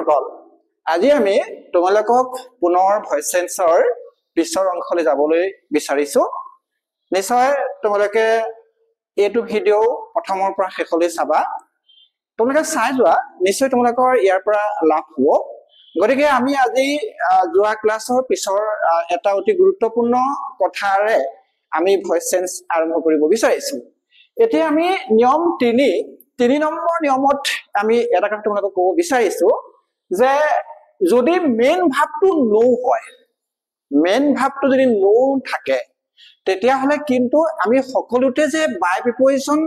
সকল আজি আমি তোমালোকক পুনৰ ভয়েস সেন্সৰ পিছৰ অংশলৈ যাবলৈ বিচাৰিছো নিশ্চয় তোমালোকে এইটো ভিডিও প্ৰথমৰ পৰা শেষলৈ চাবা তোমালোকে চাই যোৱা নিশ্চয় তোমালোকৰ ইয়াৰ পৰা লাভ হ'ব গতিকে আমি আজি যোৱা ক্লাছৰ পিছৰ এটা অতি গুৰুত্বপূৰ্ণ কথাৰে আমি ভয়েস সেন্স আৰম্ভ কৰিব বিচাৰিছো এতিয়া আমি নিয়ম 3 নম্বৰ নিয়মত আমি এটা কথা তোমালোকক ক'ব বিচাৰিছো যে যদি মেইন ভাবটো নো হয় মেইন ভাবটো যদি নো থাকে তেতিয়া হলে কিন্তু আমি সকলোতে যে বাই প্ৰিপজিশন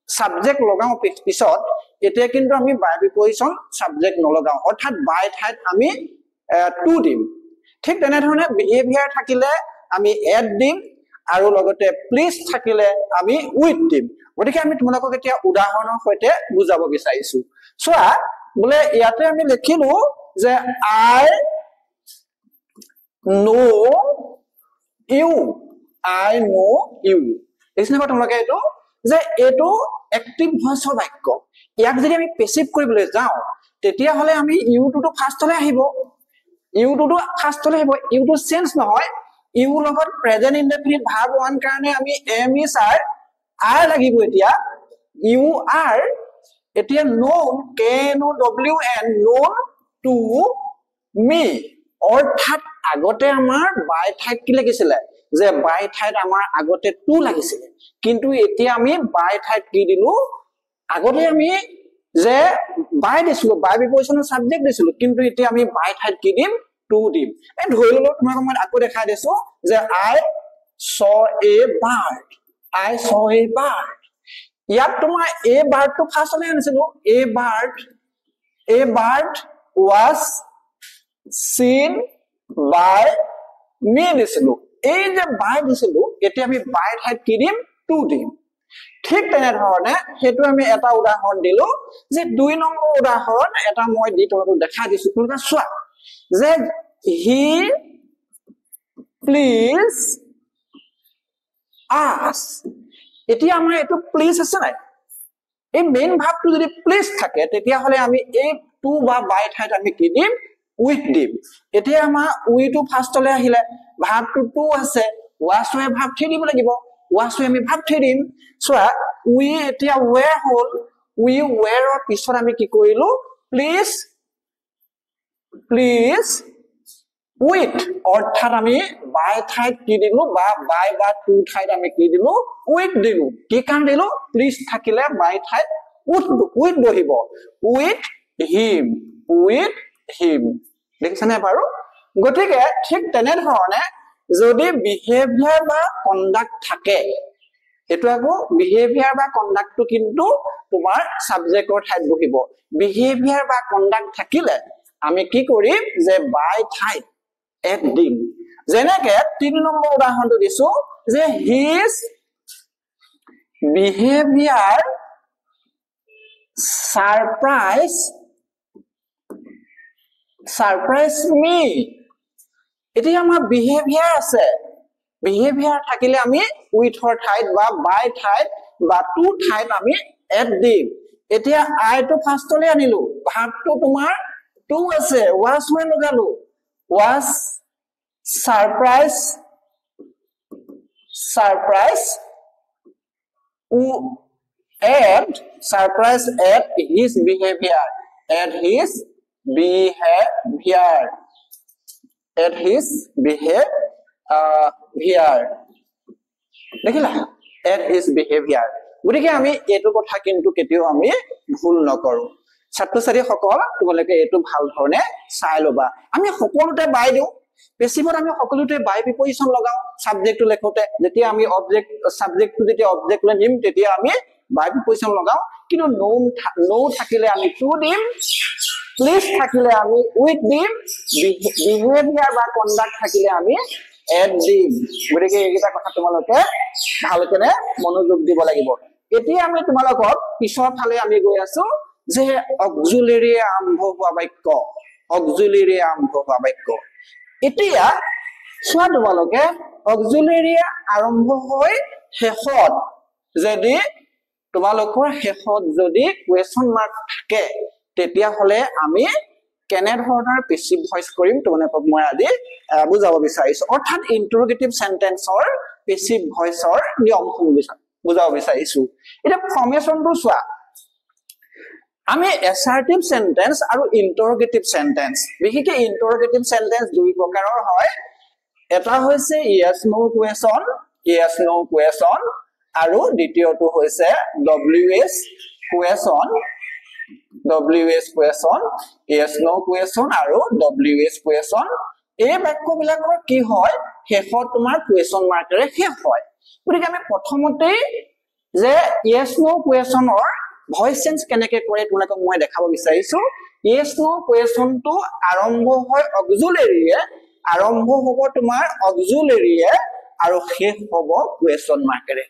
সাবজেক্ট লগাও পিছত এতিয়া কিন্তু আমি বাই প্ৰিপজিশন সাবজেক্ট নলগাও অৰ্থাৎ বাই ঠাইত আমি টু দিম ঠিক তেনে ধৰণে বিহেভিয়াৰ থাকিলে আমি এড দিম আৰু লগতে প্লিজ থাকিলে আমি উইথ দিম গতিকে আমি তোমালোকক এতিয়া উদাহৰণৰ সৈতে বুজাব বিচাৰিছো চোৱা বলে ইয়াতে আমি লিখিলো যে I know you দেখিছেনে তোমালোকে এইটো যে এইটো এক্টিভ ভয়েসৰ বাক্য ইয়াক যদি আমি পেসিভ কৰিবলৈ যাওঁ তেতিয়া হলে আমি ইউ টু ফাৰ্ষ্টলৈ আহিব ইউ টু চেঞ্জ নহয় ইউ লগত প্ৰেজেন্ট ইনডেফিনিট ভাৰ্ব ওৱান কাৰণে আমি এম ইজ আৰ লাগিব এতিয়া ইউ আৰ এতিয়া known known known to me অৰ্থাৎ আগতে আমাৰ বাই ঠাইত কি লাগিছিলে যে বাই ঠাইত আমাৰ আগতে টু লাগিছিলে কিন্তু এতিয়া আমি বাই ঠাইত কি দিলো আগতে আমি যে বাই দিছিলো বাই প্ৰিপজিশনৰ সাবজেক্ট দিছিলো কিন্তু এতিয়া আমি বাই ঠাইত কি দিম টু দিম এই ধৰি ললো তোমাক মই আকৌ দেখাই দিছো যে I saw a bird ইয়াত তোমাৰ a bird to ফাৰ্ষ্টলৈ আনিছিলো a bird was seen by me দিছিলো এই যে বাই দিছিলো এতিয়া আমি বাই ঠাইত কি দিম টু দিম ঠিক তেনে ধৰণে হেতু আমি এটা উদাহৰণ দিলো যে 2 নম্বৰ উদাহৰণ এটা মই দি তোমাক দেখাই দিছো তোমাক চোৱা যে he please us এতিয়া আমাৰ এটো প্লিজ আছে নাই এই মেইন ভাবটো যদি প্লিজ থাকে তেতিয়া হলে আমি এই টু বা বাই ঠাইত আমি কি দিম উইথ দিম এতিয়া আমাৰ উইথটো ফাৰ্ষ্টলৈ আহিলে ভাবটো টু আছে ওয়াছৱে ভাব থি দিব লাগিব ওয়াছৱে আমি ভাব থি দিম সোৱা উই এতিয়া ওৱেৰ হল উই ওৱেৰৰ পিছত আমি কি কৰিলো প্লিজ উইথ অৰ্থাৎ আমি বাই ঠাইত কি দিলো বা বাই বা টু ঠাইত আমি কি দিলো উইথ দিলো কি কাম দিলো প্লিজ থাকিলে বাই ঠাইত উইথ বহিব উইথ হিম দেখিছানে বাৰু গতিকে ঠিক তেনে ধৰণে যদি বিহেভিয়াৰ বা কন্ডাক্ট থাকে এটো আকৌ বিহেভিয়াৰ বা কন্ডাক্টটো কিন্তু তোমাৰ সাবজেক্টৰ ঠাইত বহিব বিহেভিয়াৰ বা কন্ডাক্ট থাকিলে আমি কি কৰিম যে বাই ঠাইত এড দিম যেনেকে 3 নম্বৰ উদাহৰণটো দিছো যে his behavior surprise me এতিয়া আমাৰ বিহেভিয়াৰ আছে বিহেভিয়াৰ থাকিলে আমি উইথৰ ঠাইত বা বাই ঠাইত বা টু ঠাইত আমি এড দিম এতিয়া I টো ফাৰ্ষ্টলৈ আনিলো ভাবটো তোমাৰ টু আছে was মই লগালো was surprise add his behavior দেখিলা add his behavior গতিকে আমি এটো কথা কিন্তু কেতিয়াও আমি ভুল নকৰো ছাত্ৰ-ছাত্ৰী সকল তোমালোকে এটো ভাল ধৰণে চাই লবা আমি সকলোতে বাই দিও পেছিভত আমি সকলোতে বাই প্ৰিপজিশন লগাও সাবজেক্টটো লেখোতে যেতিয়া আমি অবজেক্ট সাবজেক্টটো যেতিয়া অবজেক্ট লৈ নিম তেতিয়া আমি বাই প্ৰিপজিশন লগাও কিন্তু নো থাকিলে আমি টু দিম প্লিজ থাকিলে আমি উইথ দিম বিহেভিয়াৰ বা কন্ডাক্ট থাকিলে আমি এড দিম গতিকে এইটা কথা তোমালোকে ভালকৈ মনোযোগ দিব লাগিব এতিয়া আমি তোমালোকক পিছৰ ফালে আমি গৈ আছো যে অক্সিলাৰি আৰম্ভ হোৱা বাক্য এতিয়া চোৱা তোমালোকে অক্সিলাৰি আৰম্ভ হৈ শেষত যদি তোমালোকৰ শেষত যদি কোৱেশ্চন মাৰ্ক থাকে তেতিয়া হলে আমি কেনে ধৰণৰ পেসিভ ভয়েস কৰিম তোমালোকক মই আজি বুজাব বিচাৰিছো অৰ্থাৎ ইন্টাৰোগেটিভ সেন্টেন্সৰ পেসিভ ভয়েসৰ নিয়মসমূহ বুজাব বিচাৰিছো এটা ফৰ্মেশনটো চোৱা আমি এসাৰ্টিভ সেন্টেন্স আৰু ইন্টাৰোগেটিভ সেন্টেন্স বিশেষকৈ ইন্টাৰোগেটিভ সেন্টেন্স দুই প্ৰকাৰৰ হয় এটা হৈছে yes no question আৰু দ্বিতীয়টো হৈছে ws question yes no question আৰু ws question এই বাক্যবিলাকৰ কি হয় শেষত তোমাৰ question মাৰ্কেৰে শেষ হয় গতিকে আমি প্ৰথমতে যে yes no questionৰ ভয়েস চেঞ্জ কেনেকে কৰে তোমালোকক মই দেখাব বিচাৰিছো yes no question টো আৰম্ভ হয় অক্সিলাৰীয়ে আৰম্ভ হ'ব তোমাৰ অক্সিলাৰীয়ে আৰু শেষ হ'ব question মাৰ্কেৰে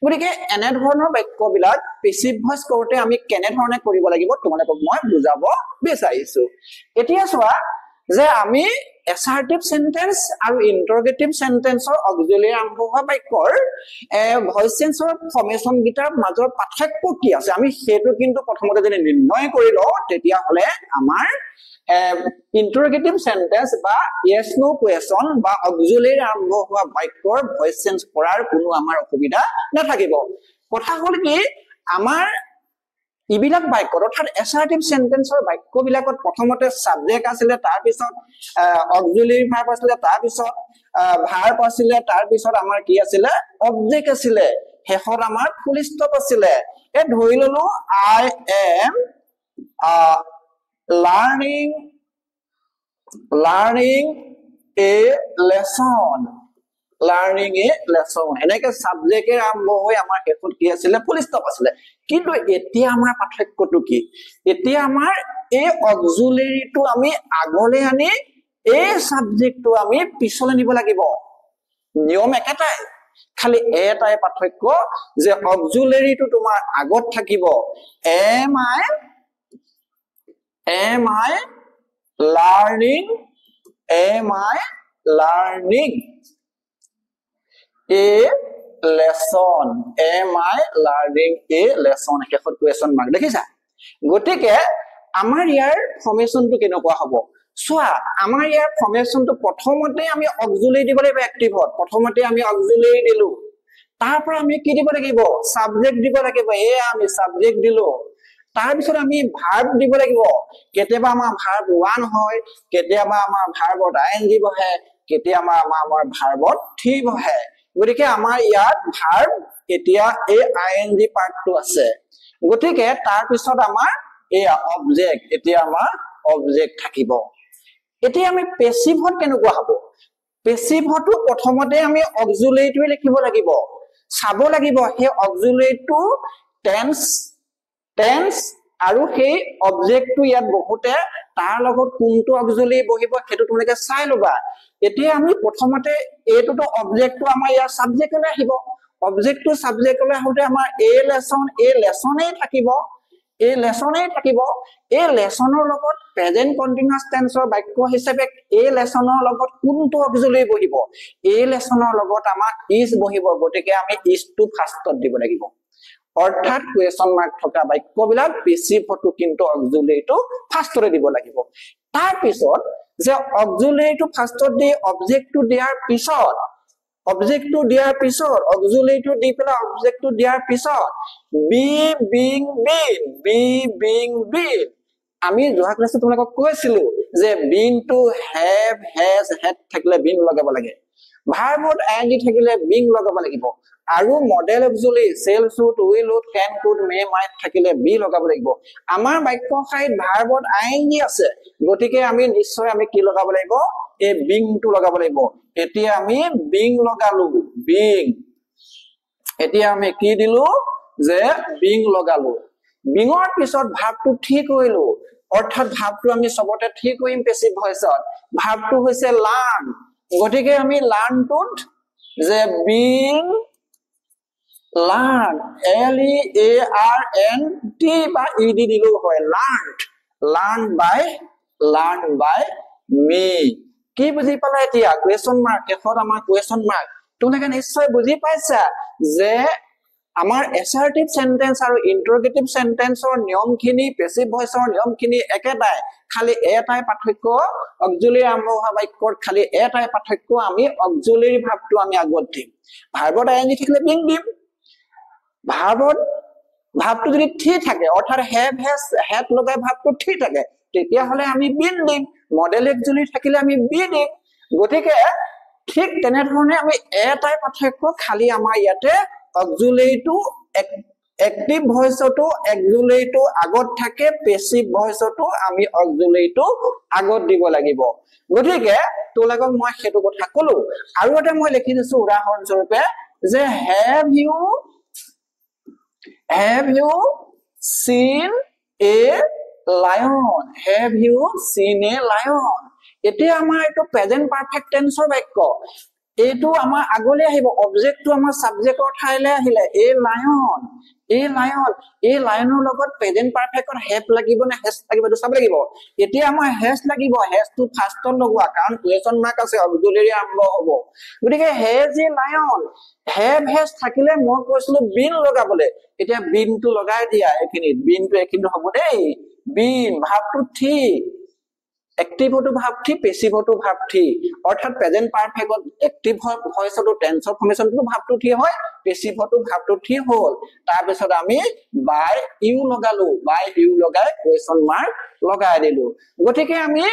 গতিকে এনে ধৰণৰ বাক্যবিলাক পেসিভ ভয়েস কৰোতে আমি কেনে ধৰণে কৰিব লাগিব তোমালোকক মই বুজাব বিচাৰিছো এতিয়া চোৱা যে আমি এসাৰ্টিভ সেন্টেন্স আৰু ইন্টাৰোগেটিভ সেন্টেন্সৰ অক্সিলাৰী আৰম্ভ হোৱা বাক্যৰ ভয়েস চেঞ্জৰ ফৰ্মেশন গিটাৰ মাজৰ পাৰ্থক্য কি আছে আমি সেইটো কিন্তু প্ৰথমতে যদি নিৰ্ণয় কৰি লও তেতিয়া হলে আমাৰ ইন্টাৰোগেটিভ সেন্টেন্স বা yes no question বা অক্সিলাৰী আৰম্ভ হোৱা বাক্যৰ ভয়েস চেঞ্জ কৰাৰ কোনো আমাৰ অসুবিধা নাথাকিব কথা হ'ল কি আমাৰ ইবিলাক বাক্য অৰ্থাৎ এসাৰ্টিভ সেন্টেন্সৰ বাক্যবিলাকত প্ৰথমতে সাবজেক্ট আছিল তাৰ পিছত অক্সিলাৰী ভাৰ্ব আছিল তাৰ পিছত ভাৰ্ব আছিল তাৰ পিছত আমাৰ কি আছিল অবজেক্ট আছিল শেষত আমাৰ ফুল স্টপ আছিল এ ধৰি ললো I am learning a lesson এনেকে সাবজেক্টে আৰম্ভ হৈ আমাৰ শেষত কি আছিল ফুল স্টপ আছিল কিন্তু এতিয়া আমাৰ পাৰ্থক্যটো কি এতিয়া আমাৰ এই অক্সিলাৰীটো আমি আগলৈ আনি এই সাবজেক্টটো আমি পিছলৈ নিব লাগিব নিয়ম একেটাই খালি এটাই পাৰ্থক্য যে অক্সিলাৰীটো তোমাৰ আগত থাকিব am I learning a lesson am I learning a lesson শেষত question mark দেখিছা গতিকে আমাৰ ইয়াৰ ফৰ্মেশনটো কেনেকুৱা হ'ব চোৱা আমাৰ ইয়াৰ ফৰ্মেশনটো প্ৰথমতে আমি অক্সিলাৰী দিব লাগিব এক্টিভত প্ৰথমতে আমি অক্সিলাৰী দিলো তাৰ পৰা আমি কি দিব লাগিব সাবজেক্ট দিব লাগিব আমি সাবজেক্ট দিলো তাৰ পিছত আমি ভাৰ্ব দিব লাগিব কেতিয়াবা আমাৰ ভাৰ্ব 1 হয় কেতিয়াবা আমাৰ ভাৰ্বত ing বহে কেতিয়াবা আমাৰ ভাৰ্বত 3 বহে গতিকে আমাৰ ইয়াত ভাৰ্ব এতিয়া এই ing পাৰ্টটো আছে গতিকে তাৰ পিছত আমাৰ এই অবজেক্ট এতিয়া আমাৰ অবজেক্ট থাকিব এতিয়া আমি পেসিভত কেনেকুৱা হ'ব পেসিভটো প্ৰথমতে আমি অক্সিলাৰীটো লিখিব লাগিব চাব লাগিব হে অক্সিলাৰীটো টেন্স আৰু সেই অবজেক্টটো ইয়াত বহুতে তাৰ লগত কোনটো অক্সিলাৰী বহিব সেইটো তোমালোকে চাই লবা এতিয়া আমি প্ৰথমতে এইটোটো অবজেক্টটো আমাৰ ইয়াৰ সাবজেক্টলৈ আহিব অবজেক্টটো সাবজেক্টলৈ হওঁতে আমাৰ এ লেসনেই থাকিব এই লেসনৰ লগত প্ৰেজেন্ট কন্টিনিউয়াস টেন্সৰ বাক্য হিচাপে এই লেসনৰ লগত কোনটো অক্সিলাৰী বহিব এই লেসনৰ লগত আমাৰ ইজ বহিব গতিকে আমি ইজ টু ফাৰ্ষ্টত দিব লাগিব অৰ্থাৎ কুৱেশ্যন মাৰ্ক থকা বাক্যবিলাক পেসিভটো কিন্তু অক্সিলাৰীটো ফাৰ্ষ্টতে দিব লাগিব তাৰ পিছত যে অক্সিলাৰীটো ফাৰ্ষ্টত দি অবজেক্টটো দিয়াৰ পিছত অক্সিলাৰীটো দি পেলা অবজেক্টটো দিয়াৰ পিছত being been আমি যোৱা ক্লাসত তোমালোকক কৈছিলো যে been to have has had থাকিলে been লগাব লাগে ভাৰ্বত ing থাকিলে being লগাব লাগিব আৰু model auxiliary shall should will would can could may might থাকিলে be লগাব লাগিব আমাৰ বাক্য খাইত ভাৰ্বত ing আছে গতিকে আমি নিশ্চয় আমি কি লগাব লাগিব এই being টো লগাব লাগিব এতিয়া আমি being লগালো এতিয়া আমি কি দিলো যে being লগালো beingৰ পিছত ভাৰ্বটো ঠিক কৰিলো অৰ্থাৎ ভাৰ্বটো আমি সবতে ঠিক কৰিম পেসিভ ভয়েসত ভাৰ্বটো হৈছে learn গতিকে আমি learn টুত যে being learn LEARNT বা ED দিলো হয় learned by me কি বুজি পালা এতিয়া কুৱেশ্যন মাৰ্ক এখত আমাৰ কুৱেশ্যন মাৰ্ক তোমালোকে নিশ্চয় বুজি পাইছা যে আমাৰ এছাৰ্টিভ সেন্টেন্স আৰু ইন্টাৰগেটিভ সেন্টেন্সৰ নিয়মখিনি পেসিভ ভয়েসৰ নিয়মখিনি একেটাই খালি এটাই পাৰ্থক্য অক্সিলাৰী আৰম্ভ হোৱা বাক্যৰ খালি এটাই পাৰ্থক্য আমি অক্সিলাৰী ভাবটো আমি আগত দিম ভাৰ্বত আইএনজি থাকিলে বিং দিম ভাৰ্বত ভাবটো যদি থি থাকে অৰ্থাৎ হ্যাভ হ্যাজ হ্যাড লগাই ভাবটো থি থাকে তেতিয়া হলে আমি বিন দিম মডেল অক্সিলাৰী থাকিলে আমি বি দিম গতিকে ঠিক তেনে ধৰণে আমি এটাই পাৰ্থক্য খালি আমাৰ ইয়াতে অক্সিলাৰীটো এক্টিভ ভয়েসটো অক্সিলাৰীটো আগত থাকে পেসিভ ভয়েসটো আমি অক্সিলাৰীটো আগত দিব লাগিব গতিকে তোলাকক মই হেতু কথা কলো আৰু এটা মই লিখি দিছো উদাহৰণ স্বৰূপে যে have you seen a lion have you seen a lion এতিয়া আমাৰ এটো প্ৰেজেন্ট পাৰফেক্ট টেন্সৰ বাক্য এটো আমাৰ আগলৈ আহিব অবজেক্টটো আমাৰ সাবজেক্টৰ ঠাইলে আহিলে এ লায়নৰ লগত প্ৰেজেন্ট পাৰফেক্টৰ হেভ লাগিব না হেজ লাগিব তো চাব লাগিব এতিয়া আমাৰ হেজ লাগিব হেজটো ফাৰ্ষ্টত লগোৱা কাৰণ কুৱেশ্যন মাৰ্ক আছে অক্সিলাৰী আৰম্ভ হ'ব গতিকে has a lion have has থাকিলে মই কৈছিলো বিন লগাবলে এতিয়া বিনটো লগাই দিয়া এখিনিত বিনটো এখিনিত হ'ব দেই বিন ভাবটো থি एक्टिव होतो भाव थी पैसिव होतो भाव थी अर्थात प्रेजेंट परफेक्ट एक्टिव ভয়েস होतो टेंस फॉर्मेशन तो भाव तो थी হয় पैसिव होतो भाव तो थी होल तार পিছত আমি বাই ইউ লগালো বাই ইউ লগাই কোৱেশ্চন মাৰ্ক লগাই দিলো গতিকে আমি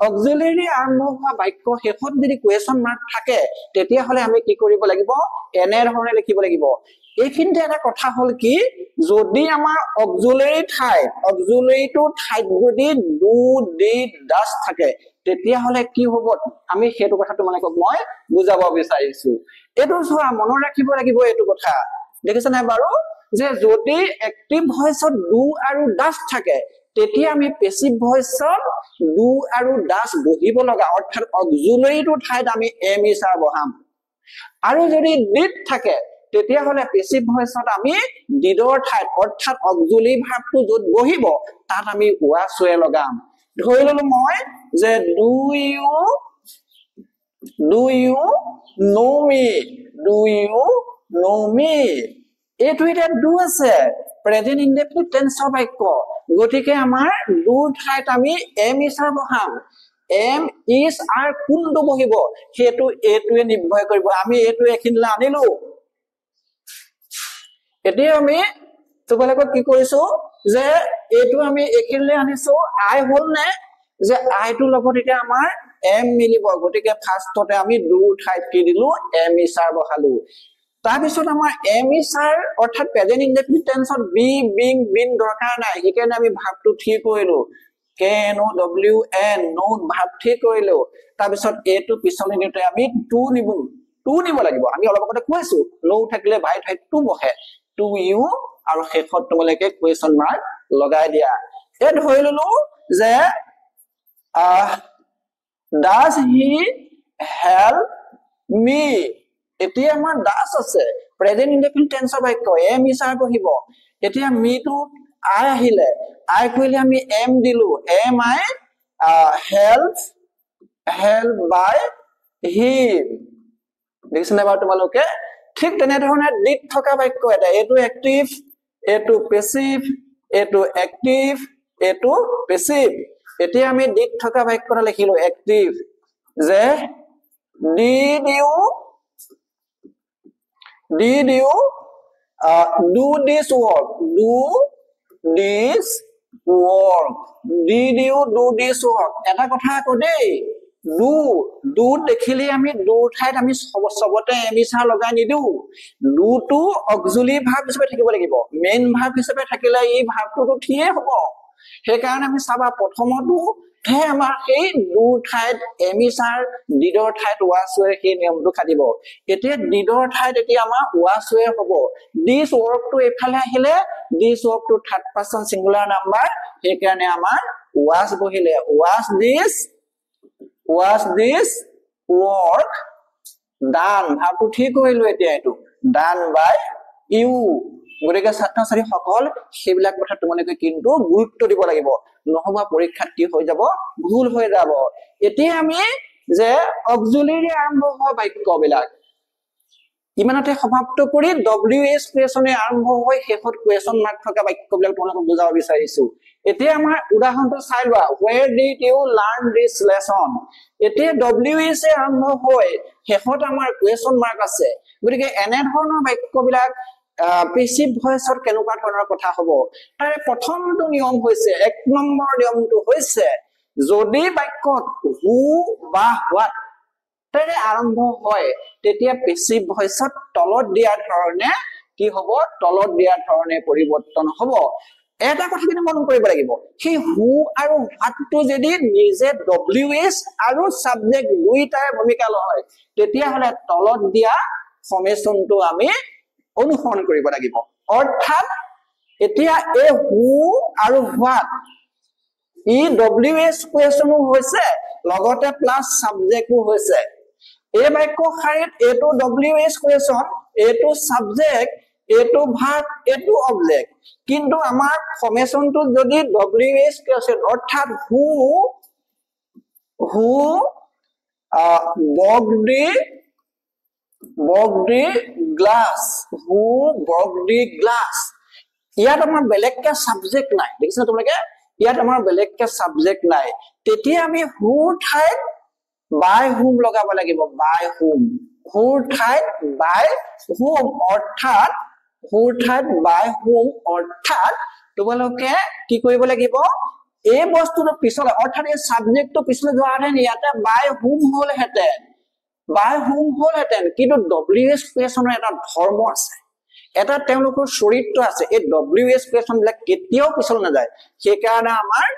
অক্সিলাৰী আৰম্ভ হোৱা বাক্য শেষত যদি কোৱেশ্চন মাৰ্ক থাকে তেতিয়া হলে আমি কি কৰিব লাগিব এনে ধৰণে লিখিব লাগিব এইখিনিতে এটা কথা হল কি যদি আমাৰ অক্সিলাৰীটো ঠাইত যদি ডু ডিড ডাজ থাকে তেতিয়া হলে কি হ'ব আমি হেতু কথা তোমালোকক মই বুজাব বিচাৰিছো এটো চোৱা মনত ৰাখিব লাগিব এটো কথা দেখিছা না বাৰু যে যদি এক্টিভ ভয়েসত ডু আৰু ডাজ থাকে তেতিয়া আমি পেসিভ ভয়েসত ডু আৰু ডাজ বহিব লগা অৰ্থাৎ অক্সিলাৰীটো ঠাইত আমি এম ইজ আৰ বহাম আৰু যদি ডিড থাকে তেতিয়া হলে পেসিভ ভয়েসত আমি ডিডৰ ঠাইত অৰ্থাৎ অক্সিলাৰী ভাবটো যত বহিব তাত আমি ওয়াজ ওয়ে লগাম ধৰি ললো মই যে ডু ইউ নো মি এটো এটা ডু আছে প্ৰেজেন্ট ইনডেফিনিট টেন্সৰ বাক্য গতিকে আমাৰ ডু ঠাইত আমি এম ইজ আৰ বহাম এম ইজ আৰ কোনটো বহিব হেতু এটোৱে নিৰ্ভৰ কৰিব আমি এটো এখিনলা আনিলো এতিয়া আমি তোমালোকক কি কৰিছো যে এটো আমি এখিনলে আনিছো আই হল নে যে আইটো লগত এতিয়া আমাৰ এম মিলিব গতিকে ফাৰ্ষ্টতে আমি ডু ঠাইত কি দিলো এম ইজ আৰ বহালো তাৰ পিছত আমাৰ এম ইজ আৰ অৰ্থাৎ প্ৰেজেন্ট ইনডেফিনিট টেন্সত বি বিং বিন দৰকাৰ নাই সেইকাৰণে আমি ভাবটো ঠিক কৰিলো কেন ও ডব্লিউ এন নো ভাব ঠিক কৰিলো তাৰ পিছত এটো পিছলৈ দিতে আমি টু নিব লাগিব আমি অলপ আগতে কৈছো নো থাকিলে ভাই ঠাইত টু বহে টু ইউ আৰু শেষত তোমালোকে কোৱেশ্চন মাৰ্ক লগাই দিয়া এ ধৰি ললো যে does he help me এতিয়া আমাৰ ডাস আছে প্ৰেজেন্ট ইনডেফিনিট টেন্সৰ বাক্য এম ইজ আৰ বহিব এতিয়া মি টু আই আহিলে আই কইলে আমি এম দিলো M I help by him দেখিছনে বাৰু তোমালোকে ঠিক তেনে ধৰণে ডিড থকা বাক্য এটা এটো এক্টিভ এটো পেসিভ এটো এক্টিভ এটো পেসিভ এতিয়া আমি ডিড থকা বাক্যটা লিখিলো এক্টিভ যে did you do this work did you do this work এটা কথা কও দেই ডু দেখিলে আমি ডু ঠাইত আমি সবতে এমিছা লগাই নিদু ডু টু অক্সিলাৰী ভাব হিচাপে থাকিব লাগিব মেইন ভাব হিচাপে থাকিলে এই ভাবটো ঠিয়ে হ'ব সেই কাৰণে আমি চাবা প্ৰথমটো হে আমাৰ এই ডু ঠাইত এমিছাৰ ডিডৰ ঠাইত ওয়াজ ওয়ে সেই নিয়মটো খাদিব এতিয়া ডিডৰ ঠাইত এতিয়া আমাৰ ওয়াজ ওয়ে হ'ব দিস ওয়াৰ্কটো এফালে আহিলে দিস ওয়াৰ্কটো থাৰ্ড পাৰসন সিঙ্গুলাৰ নাম্বাৰ সেই কাৰণে আমাৰ ওয়াজ বহিলে ওয়াজ দিস work done ভাবটো ঠিক কৰিলো এতিয়া এটো done by you গতিকে ছাত্ৰ ছাত্ৰী সকল সেইবিলাক কথা তোমালোকে কিন্তু গুৰুত্ব দিব লাগিব নহবা পৰীক্ষাত কি হৈ যাব ভুল হৈ যাব এতিয়া আমি যে অক্সিলাৰী আৰম্ভ হোৱা বাক্যবিলাক ইমানতে সমাপ্ত কৰি WH কুৱেশ্যনে আৰম্ভ হৈ শেষত কুৱেশ্যন মাৰ্ক থকা বাক্যবিলাক তোমালোকক বুজাব বিচাৰিছো এতিয়া আমাৰ উদাহৰণটো চাই লোৱা where did you learn this lesson এতিয়া WH এ আৰম্ভ হৈ শেষত আমাৰ কুৱেশ্যন মাৰ্ক আছে গতিকে এনে ধৰণৰ বাক্যবিলাক পেছিভ ভয়েসৰ কেনেকুৱা ধৰণৰ কথা হ'ব তাৰে প্ৰথমটো নিয়ম হৈছে এক নম্বৰ নিয়মটো হৈছে যদি বাক্যত who বা what তাৰে আৰম্ভ হয় তেতিয়া পেছিভ ভয়েসত তলত দিয়া ধৰণে কি হ'ব তলত দিয়া ধৰণে পৰিৱৰ্তন হ'ব এটা কথা কিন্তু মন কৰিব লাগিব সেই who আৰু what টো যদি নিজে WH আৰু সাবজেক্ট দুইটাৰ ভূমিকা লয় তেতিয়া হলে তলত দিয়া ফৰ্মেশনটো আমি অনুসৰণ কৰিব লাগিব অৰ্থাৎ এতিয়া এই who আৰু what ই WH কুৱেশ্যনো হৈছে লগতে প্লাস সাবজেক্টও হৈছে এই বাক্য শাৰীত এটো WH কুৱেশ্যন এটো সাবজেক্ট এটো ভাৰ্ব এটো অবজেক্ট কিন্তু আমাৰ ফৰ্মেশনটো যদি WH কুৱেশ্যন অৰ্থাৎ who broke the glass who broke the glass ইয়াত আমাৰ বেলেগকে সাবজেক্ট নাই দেখিছা তোমালোকে ইয়াত আমাৰ বেলেগকে সাবজেক্ট নাই তেতিয়া আমি who ঠাইত by whom লগাব লাগিব by whom who ঠাইত by whom অৰ্থাৎ who ঠাইত by whom অৰ্থাৎ তোমালোকে কি কৰিব লাগিব এই বস্তুটো পিছলে অৰ্থাৎ এই সাবজেক্টটো পিছলে যোৱাহেঁতেন ইয়াতে by whom হলহেঁতেন by whom হলহেঁতেন কিন্তু WH কুৱেশ্যনৰ এটা ধৰ্ম আছে এটা তেওঁলোকৰ চৰিত্ৰ আছে এই WH কুৱেশ্যন বিলাক কেতিয়াও পিছলে নাযায় সেইকাৰণে আমাৰ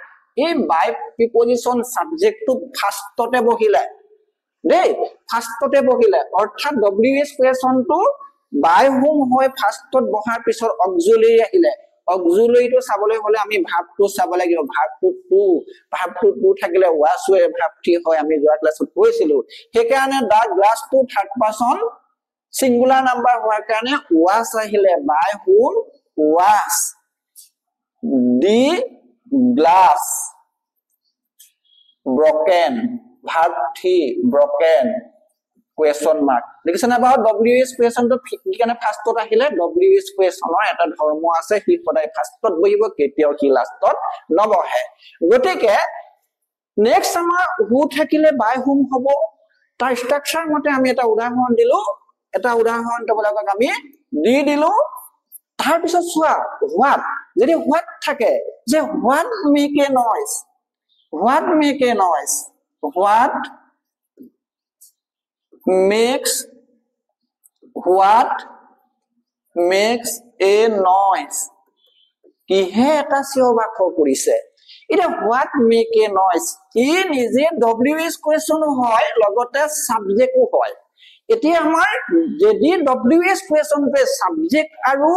এই by প্ৰিপজিশন সাবজেক্টটো ফাৰ্ষ্টতে বহিলে দেই ফাৰ্ষ্টতে বহিলে অৰ্থাৎ WH কুৱেশ্যনটো by whom হয় ফাৰ্ষ্টত বহাৰ পিছত অক্সিলাৰী আহিলে অক্সিলাৰীটো চাবলৈ হলে আমি ভাবটো চাব লাগিব ভাবটো টু থাকিলে was হয় ভাবটি হয় আমি যোৱা ক্লাছত কৈছিলো সেইকাৰণে দা গ্লাছটো থাৰ্ড পাৰসন সিঙ্গুলার নাম্বার হওয়ার কারণে was আহিলে by whom was the glass broken verb 3 broken question mark দেখিছেনে about WH question তো কিকানে ফার্স্টত আহিলে WH questionৰ এটা ধৰ্ম আছে হি সদায় ফাৰ্স্টত বহিব কেতিয়াও কি লাষ্টত নবহে গতিকে নেক্সট আমাৰ who থাকিলে by whom হ'ব তাৰ ষ্ট্ৰাকচাৰ মতে আমি এটা উদাহৰণ দিলো এটা উদাহৰণ তোমালোকক আমি দি দিলো তাৰ পিছত চোৱা what যদি what থাকে যে what make a noise what make a noise what makes a noise কিহে এটা চিঞৰ-বাখৰ কৰিছে এটা what make a noise ই নিজে WH কুৱেশ্যন হয় লগতে সাবজেক্টও হয় এতিয়া আমাৰ যদি WH কুৱেশ্যনতে সাবজেক্ট আৰু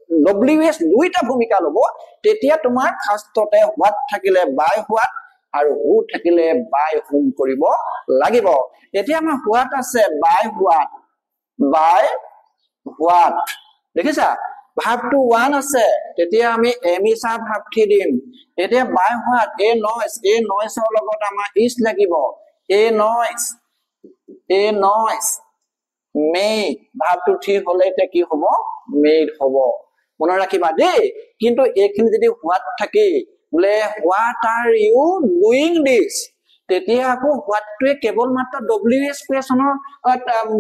WH দুইটা ভূমিকা লব তেতিয়া তোমাৰ ফাৰ্ষ্টতে what থাকিলে by what আৰু who থাকিলে by whom কৰিব লাগিব এতিয়া আমাৰ what আছে by what দেখিছা ভাব টু 1 আছে তেতিয়া আমি এমিসা ভাব থি দিম এতিয়া by what a noise ৰ লগত আমাৰ is লাগিব a noise made ভাব টু থি হলে তে কি হ'ব made হ'ব মনত ৰাখিবা দেই কিন্তু এইখিনি যদি what থাকে বলে what are you doing this তেতিয়া আকৌ what টোৱে কেৱল মাত্ৰ WH কুৱেশ্যনৰ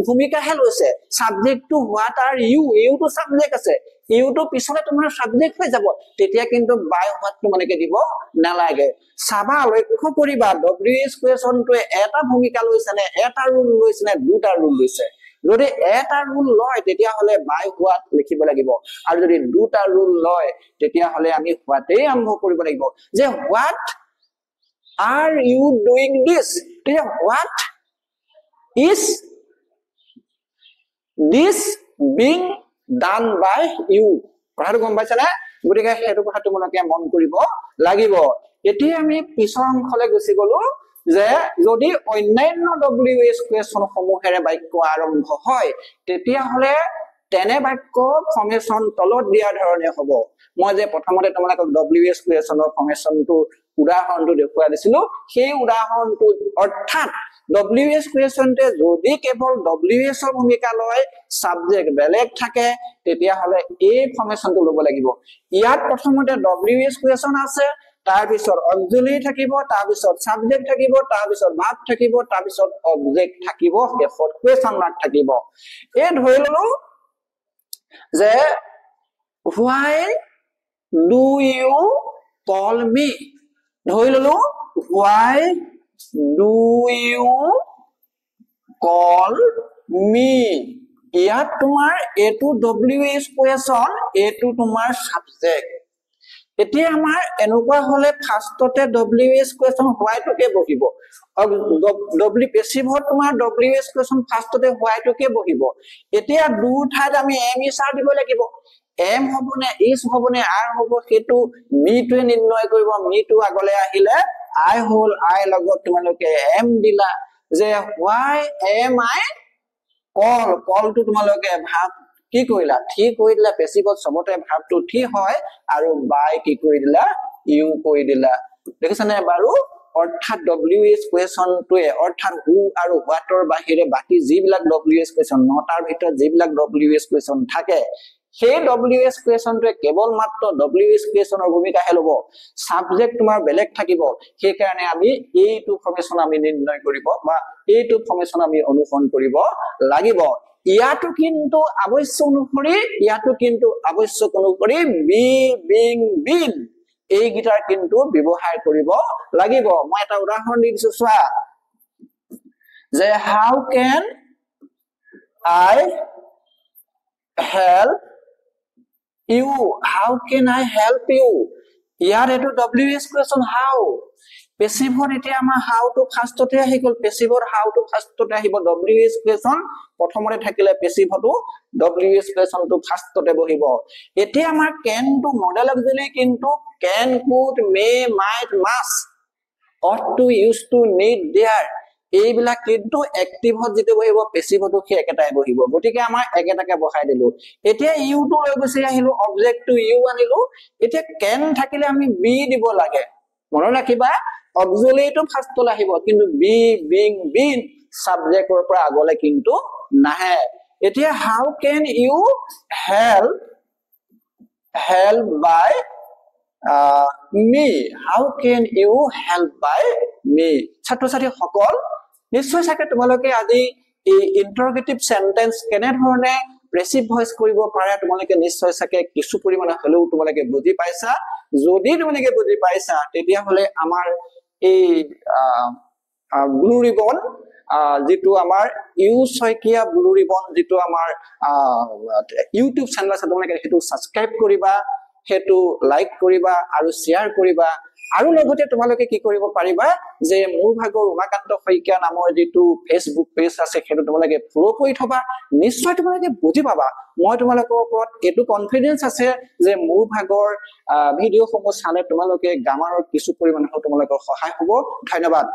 ভূমিকা হে লৈছে subject to what are you টো সাবজেক্ট আছে টো পিছলে তোমাৰ সাবজেক্ট হৈ যাব তেতিয়া কিন্তু by what টো মানে দিব নালাগে সাবা লক্ষ্য কৰিবা WH কুৱেশ্যনটোৱে এটা ভূমিকা লৈছে নে এটা ৰুল লৈছে নে দুটা ৰুল লৈছে যদি এটা ৰুল লয় তেতিয়া হলে by what লিখিব লাগিব আৰু যদি দুটা ৰুল লয় তেতিয়া হলে আমি what এই আৰম্ভ কৰিব লাগিব যে what are you doing this what is this being done by you কথাটো গম পাইছা না গতিকে হেতু কথাটো মনকে মন কৰিব লাগিব এতিয়া আমি পিছৰ অংশলৈ গুছি গলো যে যদি অন্যান্য WH কুৱেশ্যন সমূহেৰে বাক্য আৰম্ভ হয় তেতিয়া হলে তেনে বাক্য ফৰ্মেশন তলত দিয়া ধৰণে হ'ব মই যে প্ৰথমতে তোমালোকক WH কুৱেশ্যনৰ ফৰ্মেশনটো উদাহৰণটো দেখুৱাই দিছিলো সেই উদাহৰণটো অৰ্থাৎ WS কুৱেশ্যনতে যদি কেৱল WS ৰ ভূমিকা লয় সাবজেক্ট বেলেগ থাকে তেতিয়া হলে এই ফৰ্মেশনটো লব লাগিব ইয়াত প্ৰথমতে WS কুৱেশ্যন আছে তাৰ পিছত অক্সিলাৰি থাকিব তাৰ পিছত সাবজেক্ট থাকিব তাৰ পিছত ভাৰ্ব থাকিব তাৰ পিছত অবজেক্ট থাকিব শেষত কুৱেশ্যন মাৰ্ক থাকিব এই ধৰি ললো যে why do you call me ধৰি ললো why do you call me ইয়াত তোমাৰ এটো WS কুৱেশ্যন এটো তোমাৰ সাবজেক্ট এতিয়া আমাৰ এনেকুৱা হলে ফাৰ্ষ্টতে WS কুৱেশ্যন why টোকে বহিব W পেছিভত তোমাৰ WS কুৱেশ্যন ফাৰ্ষ্টতে why টোকে বহিব এতিয়া দুই ঠাইত আমি am is are দিব লাগিব am হবনে is হবনে are হব হেতু me টোৱে নিৰ্ণয় কৰিব me টো আগলে আহিলে I হল I লগত তোমালোকে am দিলা যে why am I call টো তোমালোকে ভাব কি কইলা ঠিক কই দিলা পেছিভত সবতে ভাবটো ঠিক হয় আৰু বাই কি কই দিলা ইউ কই দিলা দেখিছানে বাৰু অৰ্থাৎ WS কুৱেশ্যন টোৱে অৰ্থাৎ who আৰু what ৰ বাহিৰে বাকি যিবিলাক WS কুৱেশ্যন নটাৰ ভিতৰত যিবিলাক WS কুৱেশ্যন থাকে সেই WS কুৱেশ্যন টোৱে কেৱল মাত্ৰ WS কুৱেশ্যনৰ ভূমিকাহে লব সাবজেক্ট তোমাৰ বেলেগ থাকিব সেই কাৰণে আমি এইটো ফৰ্মেশন আমি নিৰ্ণয় কৰিব বা এইটো ফৰ্মেশন আমি অনুসৰণ কৰিব লাগিব ইয়াটো কিন্তু আৱশ্যক অনুসৰি বি বিং বিন এই গিটাৰ কিন্তু ব্যৱহাৰ কৰিব লাগিব মই এটা উদাহৰণ দি দিছো চোৱা যে how can I help you ইয়াৰ এটো WS কুৱেশ্যন how পেছিভৰ এতিয়া আমাৰ how টো ফাৰ্ষ্টতে আহি গল পেছিভৰ how টো ফাৰ্ষ্টতে আহিব WS কুৱেশ্যন প্ৰথমতে থাকিলে পেছিভটো WS কুৱেশ্যন টো ফাৰ্ষ্টতে বহিব এতিয়া আমাৰ can টো মডেল অক্সিলাৰি কিন্তু can could may might must ought to used to need there এইবিলাক কিন্তু এক্টিভত যেটো বহিব পেছিভটো কি একেটাই বহিব গটিকে আমাৰ একেটাকে বহাই দিলো এতিয়া ইউ টো লৈ গৈছে আহিলো অবজেক্ট টো ইউ আনিলো এতিয়া can থাকিলে আমি বি দিব লাগে মনত ৰাখিবা অক্সিলাৰি টো ফাৰ্ষ্টলৈ আহিব কিন্তু বি বিং বিন সাবজেক্টৰ পৰা আগলৈ কিন্তু নাহে এতিয়া how can you help by me how can you help by me ছাত্ৰ ছাত্ৰী সকল নিশ্চয় চাগে তোমালোকে আজি এই ইন্টাৰগেটিভ সেন্টেন্স কেনে ধৰণে প্ৰেসিভ ভয়েস কৰিব পাৰে তোমালোকে নিশ্চয় চাগে কিছু পৰিমাণে হলেও তোমালোকে বুজি পাইছা যদি তোমালোকে বুজি পাইছা তেতিয়া হলে আমাৰ এই ব্লু ৰিবন যেটো আমাৰ ইউ শইকিয়া ব্লু ৰিবন যেটো আমাৰ ইউটিউব চেনেল আছে তোমালোকে হেতু সাবস্ক্ৰাইব কৰিবা হেতু লাইক কৰিবা আৰু শেয়াৰ কৰিবা আৰু লগতে তোমালোকে কি কৰিব পাৰিবা যে মোৰ ভাগৰ উমাকান্ত শইকিয়া নামৰ যেটো ফেসবুক পেজ আছে হেতু তোমালোকে ফলো কৰি থবা নিশ্চয় তোমালোকে বুজি পাবা মই তোমালোকৰ ওপৰত এটো কনফিডেন্স আছে যে মোৰ ভাগৰ ভিডিও সমূহ চালে তোমালোকে গ্ৰামাৰৰ কিছু পৰিমাণে তোমালোকৰ সহায় হ'ব ধন্যবাদ